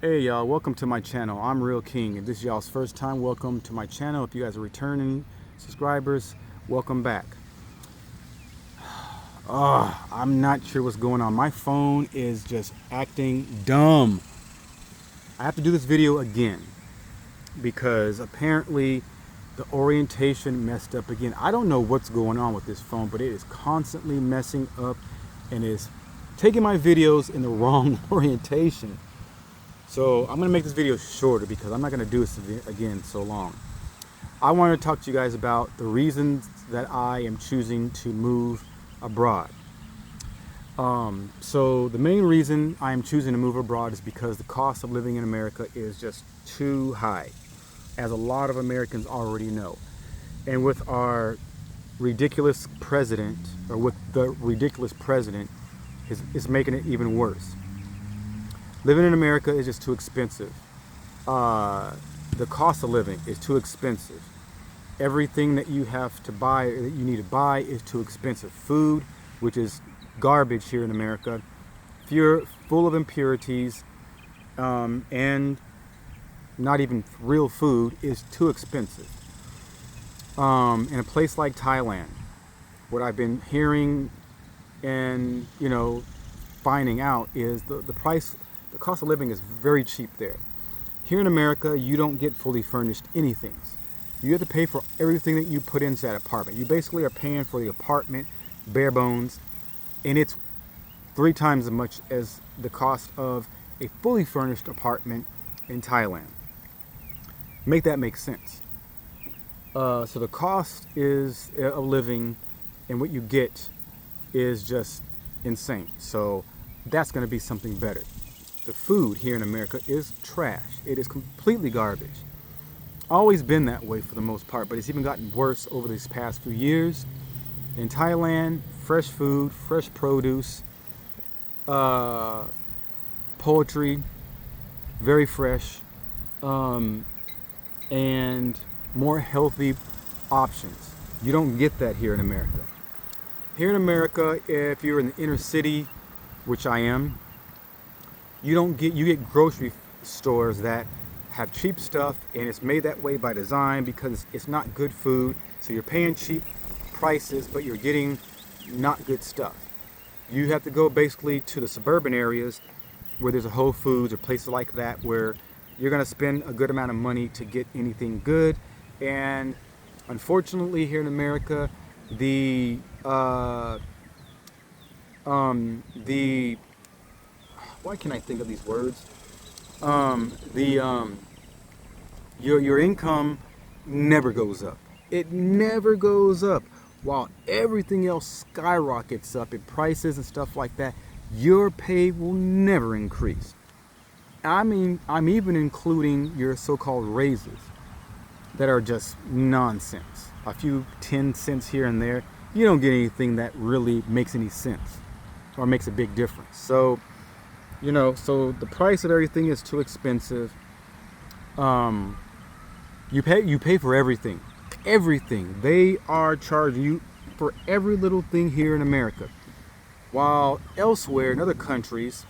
Hey y'all, welcome to my channel. I'm Real King. If this is y'all's first time, welcome to my channel. If you guys are returning subscribers, welcome back. I'm not sure what's going on. My phone is just acting dumb. I have to do this video again because apparently the orientation messed up again. I don't know what's going on with this phone, but it is constantly messing up and is taking my videos in the wrong orientation. So I'm gonna make this video shorter because I'm not gonna do this again so long. I want to talk to you guys about the reasons that I am choosing to move abroad. So the main reason I am choosing to move abroad is because the cost of living in America is just too high, as a lot of Americans already know. And with our ridiculous president, or with the ridiculous president, is making it even worse. Living in America is just too expensive. The cost of living is too expensive. Everything that you have to buy, that you need to buy, is too expensive. Food, which is garbage here in America, full of impurities, and not even real food, is too expensive. In a place like Thailand, what I've been hearing and finding out is the cost of living is very cheap there. Here in America, you don't get fully furnished anything. You have to pay for everything that you put into that apartment. You basically are paying for the apartment, bare bones, and it's 3 times as much as the cost of a fully furnished apartment in Thailand. Make that make sense. So the cost of living and what you get is just insane. So that's going to be something better. The food here in America is trash. It is completely garbage. Always been that way for the most part, but it's even gotten worse over these past few years. In Thailand, fresh food, fresh produce, poultry, very fresh, and more healthy options. You don't get that here in America. Here in America, if you're in the inner city, which I am, you get grocery stores that have cheap stuff, and it's made that way by design because it's not good food. So you're paying cheap prices, but you're getting not good stuff. You have to go basically to the suburban areas where there's a Whole Foods or places like that where you're going to spend a good amount of money to get anything good. And unfortunately here in America, why can't I think of these words? Your income never goes up. It never goes up. While everything else skyrockets up in prices and stuff like that, your pay will never increase. I mean, I'm even including your so-called raises that are just nonsense. A few 10 cents here and there. You don't get anything that really makes any sense or makes a big difference. So so the price of everything is too expensive. You pay for everything. Everything. They are charging you for every little thing here in America. While elsewhere in other countries,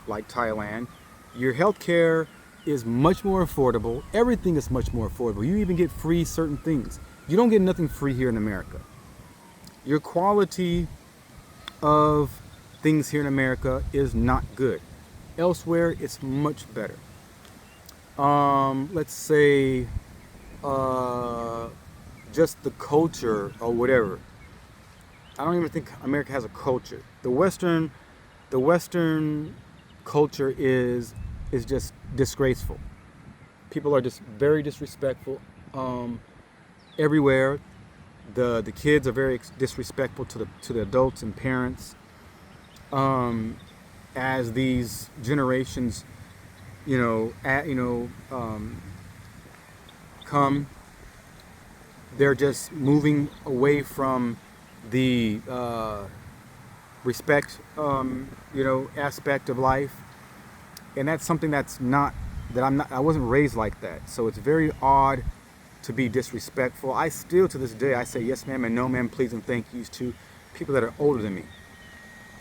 like Thailand, your healthcare is much more affordable. Everything is much more affordable. You even get free certain things. You don't get nothing free here in America. Your quality of things here in America is not good. Elsewhere, it's much better. Let's say just the culture or whatever. I don't even think America has a culture. The Western culture is just disgraceful. People are just very disrespectful everywhere. The kids are very disrespectful to the adults and parents. As these generations, come, they're just moving away from the respect, aspect of life, and that's something I wasn't raised like that. So it's very odd to be disrespectful. I still, to this day, I say yes ma'am and no ma'am, please and thank yous to people that are older than me.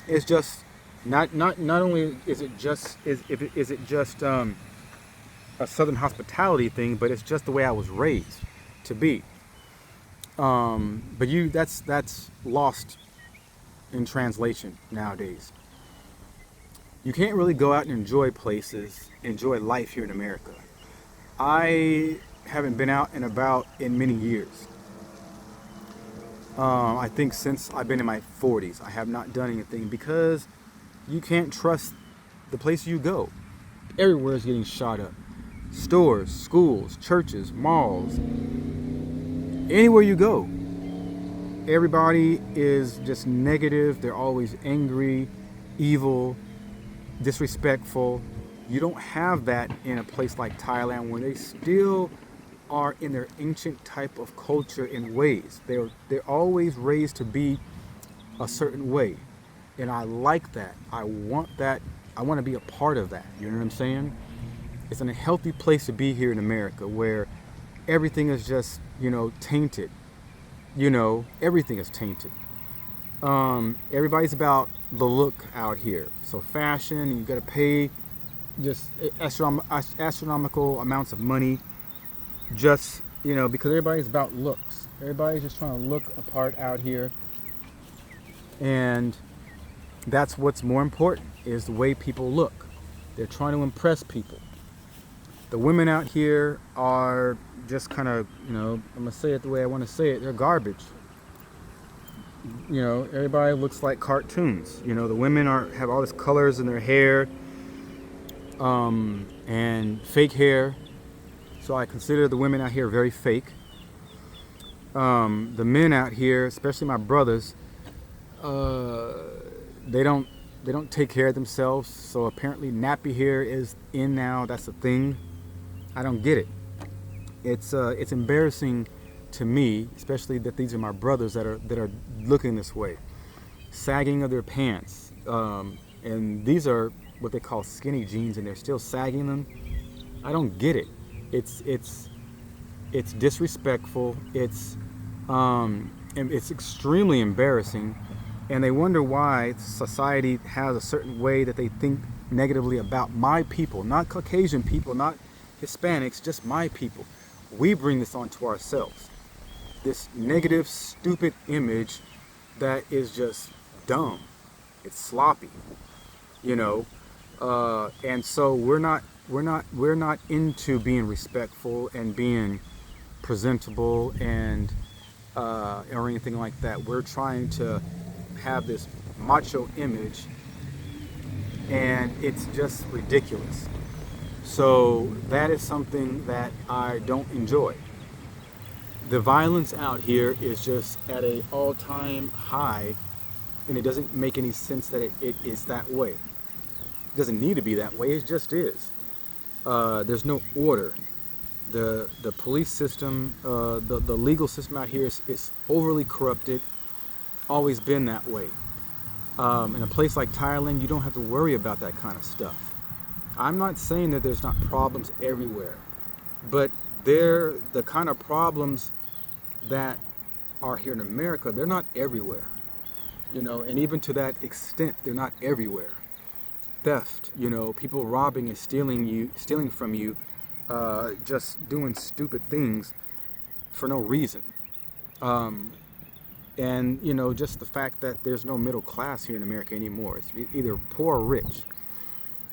It's just Not only is it just is it just a Southern hospitality thing, but it's just the way I was raised to be. But that's lost in translation nowadays. You can't really go out and enjoy places, enjoy life here in America. I haven't been out and about in many years. I think since I've been in my 40s, I have not done anything because you can't trust the place you go. Everywhere is getting shot up. Stores, schools, churches, malls, anywhere you go. Everybody is just negative. They're always angry, evil, disrespectful. You don't have that in a place like Thailand where they still are in their ancient type of culture and ways. They're always raised to be a certain way. And I like that. I want that. I want to be a part of that. You know what I'm saying? It's an unhealthy place to be here in America where everything is just, tainted. Everything is tainted. Everybody's about the look out here. So fashion, you got to pay just astronomical amounts of money just, because everybody's about looks. Everybody's just trying to look apart out here. And that's what's more important, is the way people look. They're trying to impress people. The women out here are just kind of, I'm going to say it the way I want to say it, they're garbage. Everybody looks like cartoons. The women have all these colors in their hair, and fake hair. So I consider the women out here very fake. The men out here, especially my brothers, they don't take care of themselves. So apparently nappy hair is in now. That's a thing. I don't get it. It's embarrassing to me, especially that these are my brothers that are looking this way, sagging of their pants, and these are what they call skinny jeans, and they're still sagging them. I don't get it. It's disrespectful. And it's extremely embarrassing, and they wonder why society has a certain way that they think negatively about my people, not Caucasian people, not Hispanics, just my people. We bring this onto ourselves. This negative, stupid image that is just dumb. It's sloppy, and so we're not into being respectful and being presentable and or anything like that. We're trying to have this macho image, and it's just ridiculous. So that is something that I don't enjoy. The violence out here is just at an all-time high, and it doesn't make any sense that it is that way. It doesn't need to be that way, it just is. There's no order. The police system, the legal system out here is overly corrupted, always been that way. In a place like Thailand, you don't have to worry about that kind of stuff. I'm not saying that there's not problems everywhere, but they're the kind of problems that are here in America, they're not everywhere. And even to that extent, they're not everywhere. Theft, people robbing and stealing from you, just doing stupid things for no reason. And just the fact that there's no middle class here in America anymore. It's either poor or rich.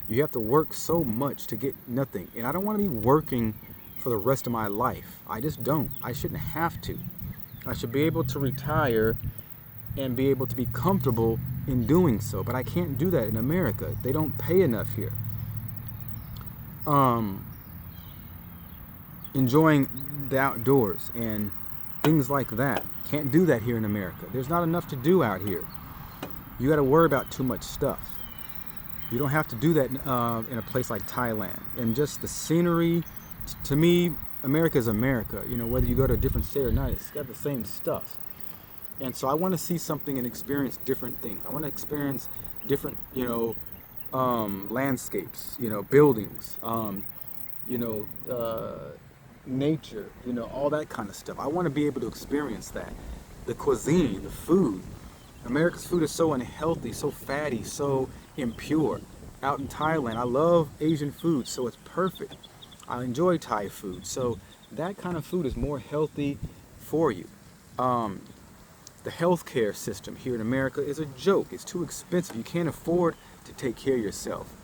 You have to work so much to get nothing. And I don't want to be working for the rest of my life. I just don't. I shouldn't have to. I should be able to retire and be able to be comfortable in doing so. But I can't do that in America. They don't pay enough here. Enjoying the outdoors and things like that. Can't do that here in America. There's not enough to do out here. You got to worry about too much stuff. You don't have to do that in a place like Thailand. And just the scenery, to me, America is America. Whether you go to a different state or not, it's got the same stuff. And so I want to see something and experience different things. I want to experience different, landscapes, buildings, nature, all that kind of stuff. I want to be able to experience that. The cuisine, the food. America's food is so unhealthy, so fatty, so impure. Out in Thailand, I love Asian food, so it's perfect. I enjoy Thai food, so that kind of food is more healthy for you. Um, the healthcare system here in America is a joke. It's too expensive. You can't afford to take care of yourself.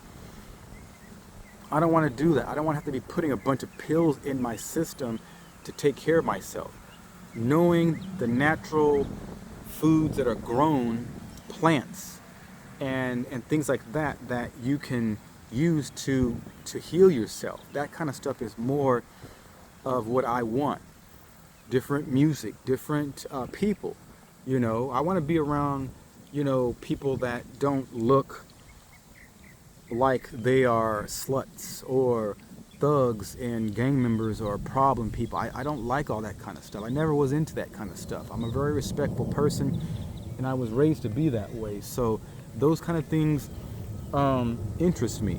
I don't want to do that. I don't want to have to be putting a bunch of pills in my system to take care of myself. Knowing the natural foods that are grown, plants, and things like that that you can use to heal yourself. That kind of stuff is more of what I want. Different music, different people. You know, I want to be around, you know, people that don't look like they are sluts or thugs and gang members or problem people. I don't like all that kind of stuff. I never was into that kind of stuff. I'm a very respectful person, and I was raised to be that way. So those kind of things interest me.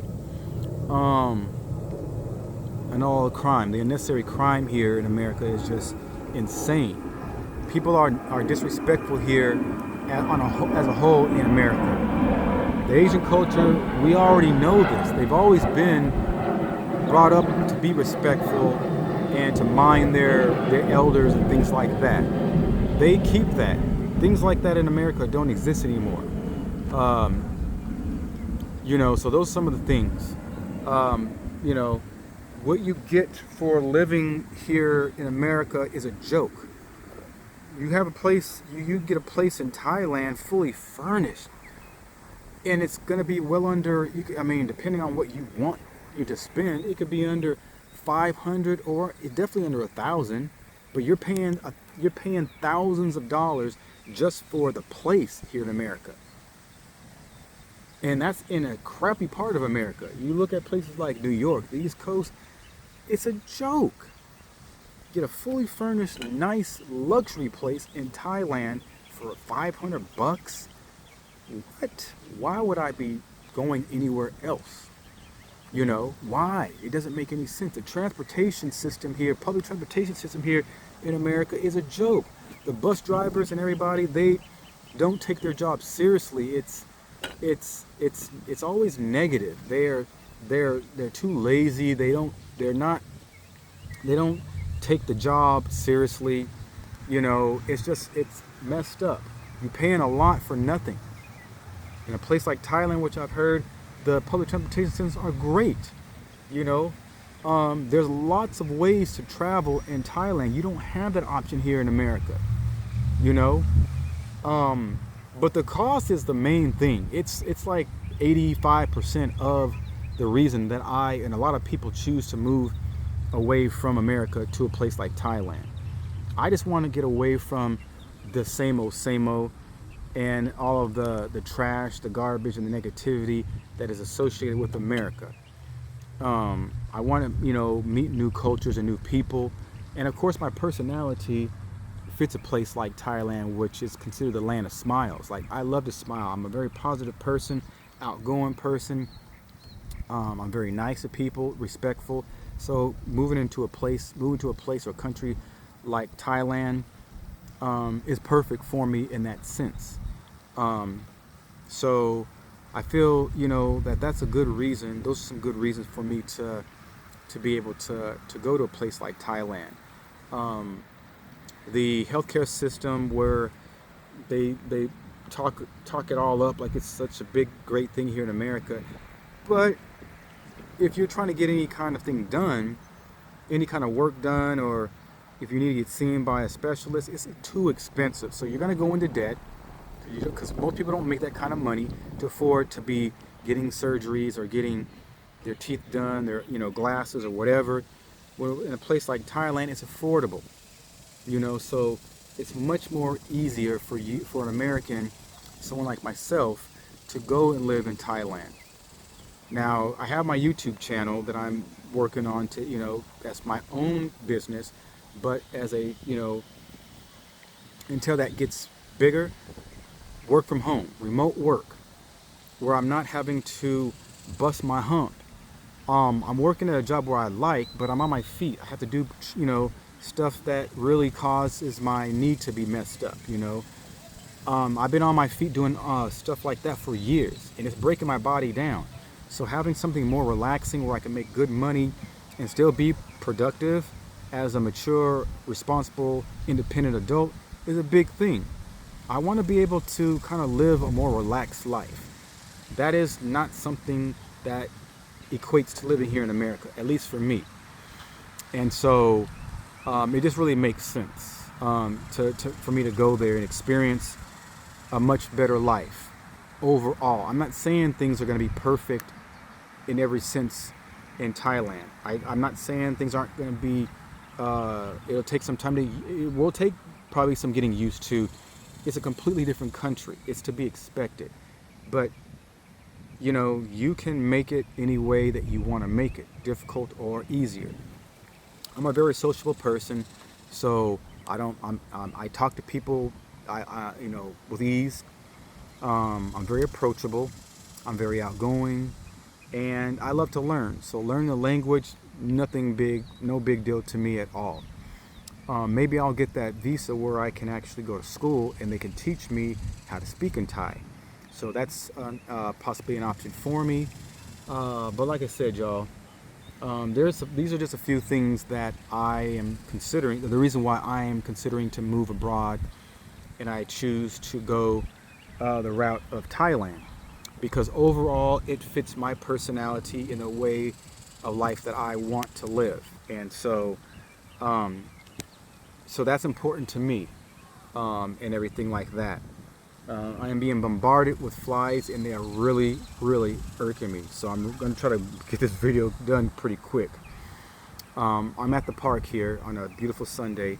And all the crime, the unnecessary crime here in America is just insane. People are disrespectful here as a whole in America. The Asian culture, we already know this. They've always been brought up to be respectful and to mind their elders and things like that. They keep that. Things like that in America don't exist anymore. You know, so those are some of the things. You know, what you get for living here in America is a joke. You have a place, you get a place in Thailand fully furnished, and it's going to be well under, I mean, depending on what you want you to spend, it could be under 500 or definitely under 1,000, but you're paying thousands of dollars just for the place here in America. And that's in a crappy part of America. You look at places like New York, the East Coast, it's a joke. Get a fully furnished, nice luxury place in Thailand for 500 bucks. What? Why would I be going anywhere else? You know, why? It doesn't make any sense. The transportation system here, public transportation system here in America is a joke. The bus drivers and everybody, they don't take their job seriously. It's always negative. They're too lazy. They don't take the job seriously. You know, it's messed up. You're paying a lot for nothing. In a place like Thailand, which I've heard, the public transportation systems are great. You know, there's lots of ways to travel in Thailand. You don't have that option here in America. You know, but the cost is the main thing. It's like 85% of the reason that I and a lot of people choose to move away from America to a place like Thailand. I just want to get away from the same old and all of the trash, the garbage, and the negativity that is associated with America. I want to, you know, meet new cultures and new people, and of course my personality fits a place like Thailand, which is considered the land of smiles. Like, I love to smile. I'm a very positive person, outgoing person. I'm very nice to people, respectful. So moving to a place or country like Thailand is perfect for me in that sense. So I feel, you know, that's a good reason. Those are some good reasons for me to be able to go to a place like Thailand. The healthcare system, where they talk it all up like it's such a big great thing here in America, but if you're trying to get any kind of thing done, any kind of work done, or if you need to get seen by a specialist, it's too expensive. So you're going to go into debt, because most people don't make that kind of money to afford to be getting surgeries or getting their teeth done, their, you know, glasses or whatever. Well, in a place like Thailand, it's affordable. You know, so it's much more easier for an American, someone like myself, to go and live in Thailand. Now, I have my YouTube channel that I'm working on to, you know, as my own business, but as a, you know, until that gets bigger, work from home, remote work, where I'm not having to bust my hump. I'm working at a job where I like, but I'm on my feet. I have to do, you know, stuff that really causes my knee to be messed up, you know. I've been on my feet doing stuff like that for years, and it's breaking my body down. So having something more relaxing where I can make good money and still be productive as a mature, responsible, independent adult is a big thing. I want to be able to kind of live a more relaxed life. That is not something that equates to living here in America, at least for me. And so it just really makes sense for me to go there and experience a much better life overall. I'm not saying things are going to be perfect in every sense in Thailand. I'm not saying things aren't going to be, it'll take some time it will take probably some getting used to. It's a completely different country. It's to be expected. But, you know, you can make it any way that you want to make it, difficult or easier. I'm a very sociable person, so I talk to people, you know, with ease. I'm very approachable. I'm very outgoing, and I love to learn. So learning a language, no big deal to me at all. Maybe I'll get that visa where I can actually go to school and they can teach me how to speak in Thai. So that's possibly an option for me. But like I said, y'all, these are just a few things that I am considering. The reason why I am considering to move abroad, and I choose to go the route of Thailand, because overall it fits my personality in a way of life that I want to live. And so so that's important to me, and everything like that. I am being bombarded with flies, and they are really, really irking me. So I'm going to try to get this video done pretty quick. I'm at the park here on a beautiful Sunday,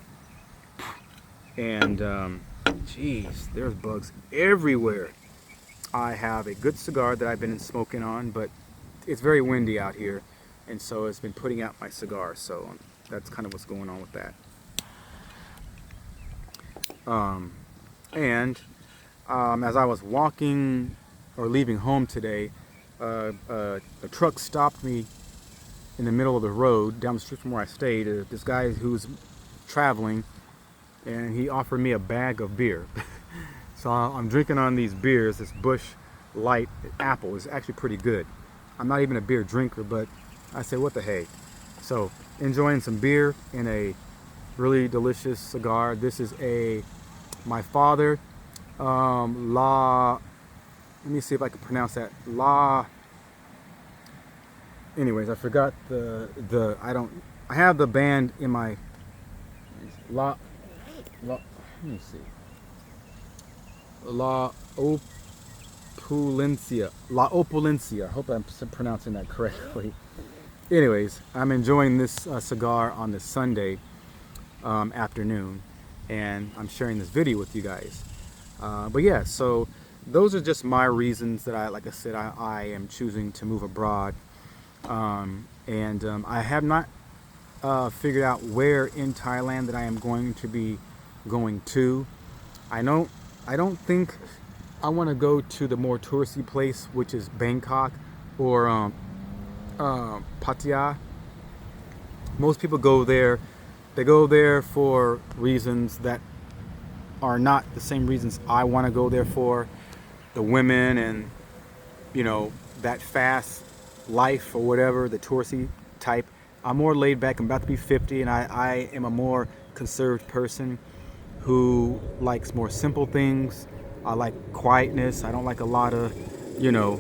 and geez, there's bugs everywhere. I have a good cigar that I've been smoking on, but it's very windy out here, and so it's been putting out my cigar. So that's kind of what's going on with that. As I was walking or leaving home today, a truck stopped me in the middle of the road down the street from where I stayed. This guy who's traveling, and he offered me a bag of beer. So I'm drinking on these beers. This Busch Light Apple is actually pretty good. I'm not even a beer drinker, but I said, what the hey. So enjoying some beer and a really delicious cigar. This is my father, let me see if I can pronounce that. Anyways, I forgot I have the band in my, let me see. La Opulencia. I hope I'm pronouncing that correctly. Anyways, I'm enjoying this cigar on this Sunday afternoon, and I'm sharing this video with you guys. But yeah, so those are just my reasons that like I said, I am choosing to move abroad. I have not figured out where in Thailand that I am going to be going to. I don't think I want to go to the more touristy place, which is Bangkok or Pattaya. Most people go there. They go there for reasons that are not the same reasons I want to go there for. The women and, you know, that fast life or whatever, the touristy type. I'm more laid back. I'm about to be 50, and I am a more conserved person who likes more simple things. I like quietness. I don't like a lot of, you know,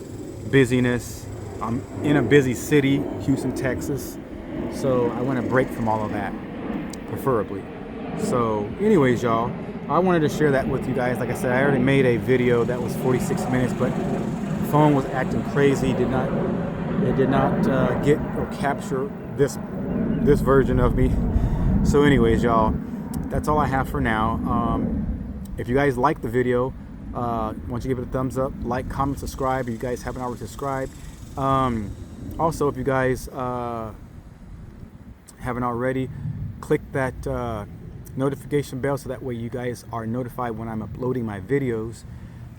busyness. I'm in a busy city, Houston, Texas, so I want to break from all of that, preferably. So anyways, y'all, I wanted to share that with you guys. Like I said, I already made a video that was 46 minutes, but the phone was acting crazy. It did not get or capture this version of me. So anyways, y'all, that's all I have for now. If you guys like the video, why don't you give it a thumbs up, like, comment, subscribe if you guys haven't already subscribed. Also, if you guys haven't already, click that notification bell so that way you guys are notified when I'm uploading my videos,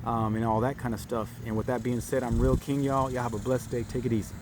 and all that kind of stuff. And with that being said, I'm Real King, y'all. Y'all have a blessed day. Take it easy.